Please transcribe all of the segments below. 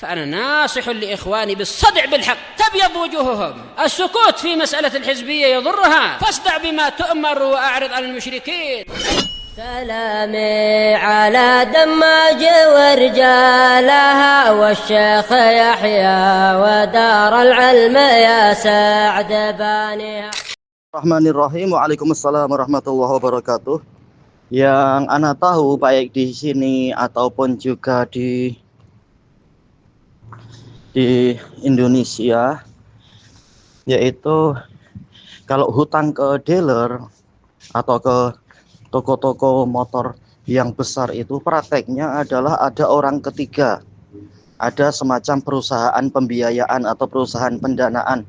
فأنا ناصح لإخواني بالصدع بالحق تبيض وجوههم. السكوت في مسألة الحزبية يضرها، فاصدع بما تؤمر وأعرض عن المشركين. سلامي على دماج ورجالها والشيخ يحيى ودار العلم يا سعد بانيها. Bismillahirrahmanirrahim. Waalaikumsalam warahmatullahi wabarakatuh. Yang ana tahu baik di sini ataupun juga di Indonesia, yaitu kalau hutang ke dealer atau ke toko-toko motor yang besar itu prakteknya adalah ada orang ketiga, ada semacam perusahaan pembiayaan atau perusahaan pendanaan.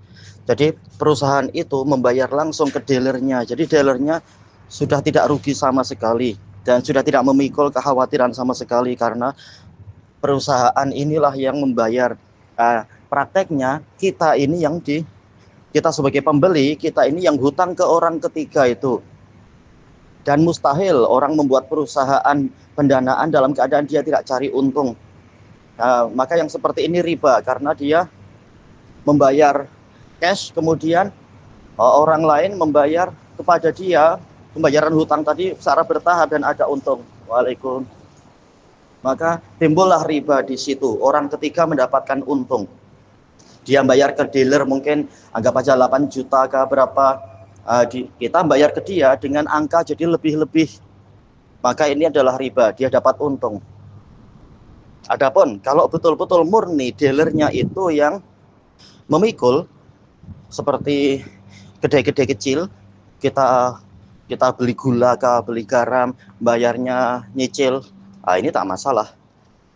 Jadi perusahaan itu membayar langsung ke dealernya, jadi dealernya sudah tidak rugi sama sekali dan sudah tidak memikul kekhawatiran sama sekali karena perusahaan inilah yang membayar. Prakteknya kita ini kita sebagai pembeli, kita ini yang hutang ke orang ketiga itu. Dan mustahil orang membuat perusahaan pendanaan dalam keadaan dia tidak cari untung. Maka yang seperti ini riba karena dia membayar cash, kemudian orang lain membayar kepada dia pembayaran hutang tadi secara bertahap dan ada untung. Waalaikumsalam. Maka timbullah riba di situ. Orang ketiga mendapatkan untung. Dia bayar ke dealer mungkin anggap aja 8 juta ke berapa. Kita bayar ke dia dengan angka jadi lebih-lebih. Maka ini adalah riba. Dia dapat untung. Adapun kalau betul-betul murni dealernya itu yang memikul, seperti kedai-kedai kecil, kita beli gula, beli garam, bayarnya nyicil. Ini tak masalah.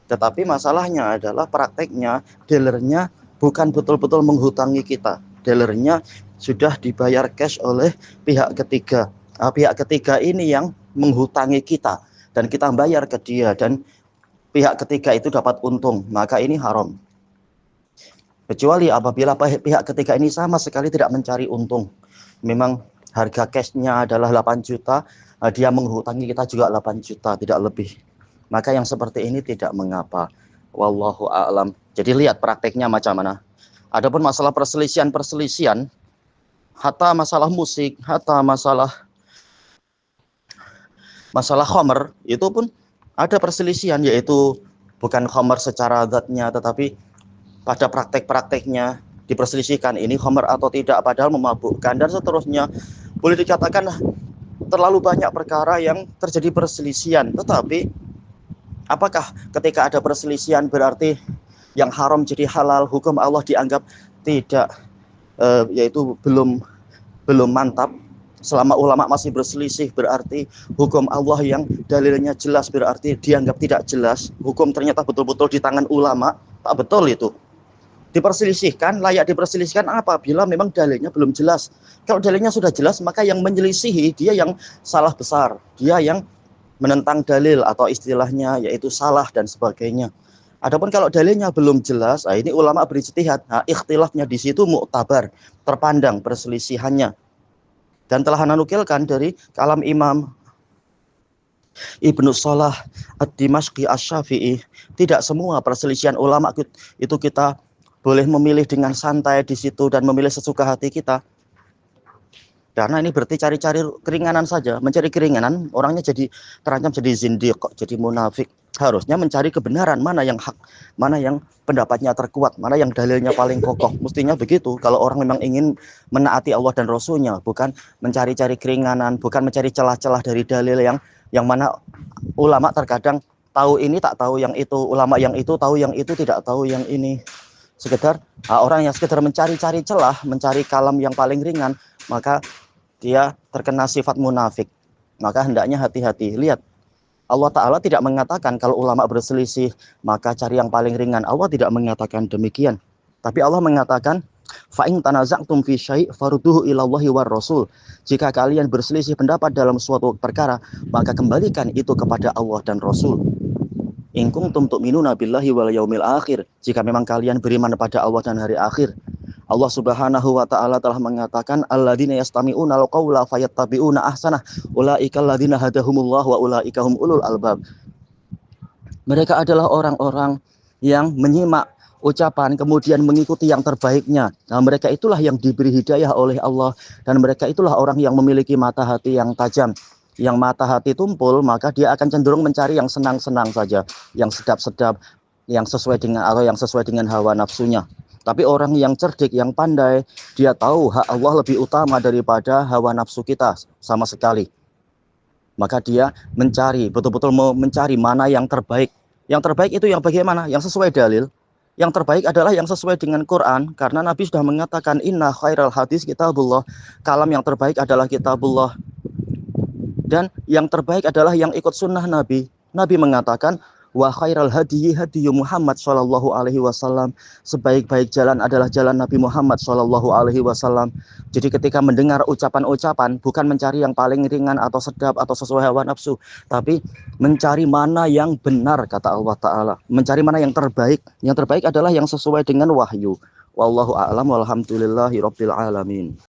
Tetapi masalahnya adalah prakteknya dealernya bukan betul-betul menghutangi kita. Dealernya sudah dibayar cash oleh pihak ketiga. Pihak ketiga ini yang menghutangi kita dan kita bayar ke dia dan pihak ketiga itu dapat untung. Maka ini haram. Kecuali apabila pihak ketiga ini sama sekali tidak mencari untung. Memang harga cashnya adalah 8 juta, dia menghutangi kita juga 8 juta, tidak lebih. Maka yang seperti ini tidak mengapa. Wallahu a'lam. Jadi lihat prakteknya macam mana. Adapun masalah perselisihan, hatta masalah musik, hatta masalah khamr, itu pun ada perselisihan, yaitu bukan khamr secara zatnya, tetapi pada praktek-prakteknya diperselisihkan ini khamr atau tidak, padahal memabukkan dan seterusnya. Boleh dikatakan terlalu banyak perkara yang terjadi perselisihan. Tetapi apakah ketika ada perselisihan berarti yang haram jadi halal, hukum Allah dianggap tidak, yaitu belum mantap? Selama ulama masih berselisih berarti hukum Allah yang dalilnya jelas berarti dianggap tidak jelas. Hukum ternyata betul-betul di tangan ulama, tak betul itu. Diperselisihkan, layak diperselisihkan apabila memang dalilnya belum jelas. Kalau dalilnya sudah jelas, maka yang menyelisihi dia yang salah besar, dia yang menentang dalil atau istilahnya yaitu salah dan sebagainya. Adapun kalau dalilnya belum jelas, ini ulama berijtihad. Ikhtilafnya di situ mu'tabar, terpandang perselisihannya. Dan telah nukilkan dari kalam Imam Ibnu Shalah Ad-Dimashqi Asy-Syafi'i, tidak semua perselisihan ulama itu kita boleh memilih dengan santai di situ dan memilih sesuka hati kita. Karena ini berarti cari-cari keringanan saja. Mencari keringanan, orangnya jadi terancam jadi zindiq, jadi munafik. Harusnya mencari kebenaran, mana yang hak, mana yang pendapatnya terkuat, mana yang dalilnya paling kokoh. Mestinya begitu. Kalau orang memang ingin menaati Allah dan Rasulnya, bukan mencari-cari keringanan, bukan mencari celah-celah dari dalil yang mana ulama terkadang tahu ini tak tahu yang itu, ulama yang itu tahu yang itu tidak tahu yang ini. Sekedar orang yang sekedar mencari-cari celah, mencari kalam yang paling ringan, maka dia terkena sifat munafik. Maka hendaknya hati-hati. Lihat, Allah Ta'ala tidak mengatakan kalau ulama berselisih maka cari yang paling ringan. Allah tidak mengatakan demikian. Tapi Allah mengatakan fa in tanaza'tum fi syai' farudduhu ilallahi war rasul. Jika kalian berselisih pendapat dalam suatu perkara, maka kembalikan itu kepada Allah dan Rasul. In kuntum tu'minuna billahi wal yaumil akhir. Jika memang kalian beriman pada Allah dan hari akhir. Allah Subhanahu wa taala telah mengatakan alladzina yastami'una al-qaula fayattabi'una ahsanah ulaika alladzina hadahumullah wa ulaika hum ulul albab. Mereka adalah orang-orang yang menyimak ucapan kemudian mengikuti yang terbaiknya. Nah, mereka itulah yang diberi hidayah oleh Allah, dan mereka itulah orang yang memiliki mata hati yang tajam. Yang mata hati tumpul, maka dia akan cenderung mencari yang senang-senang saja, yang sedap-sedap, yang sesuai dengan hawa nafsunya. Tapi orang yang cerdik, yang pandai, dia tahu hak Allah lebih utama daripada hawa nafsu kita sama sekali. Maka dia mencari, betul-betul mencari mana yang terbaik. Yang terbaik itu yang bagaimana? Yang sesuai dalil. Yang terbaik adalah yang sesuai dengan Quran, karena Nabi sudah mengatakan inna khairal hadis kitabullah, kalam yang terbaik adalah kitabullah. Dan yang terbaik adalah yang ikut sunnah Nabi. Nabi mengatakan wa khairal hadiyi hadiyu Muhammad sallallahu alaihi wasallam, sebaik-baik jalan adalah jalan Nabi Muhammad sallallahu alaihi wasallam. Jadi ketika mendengar ucapan-ucapan, bukan mencari yang paling ringan atau sedap atau sesuai hawa nafsu, tapi mencari mana yang benar, kata Allah Ta'ala. Mencari mana yang terbaik. Yang terbaik adalah yang sesuai dengan wahyu. Wallahu a'lam walhamdulillahi rabbil alamin.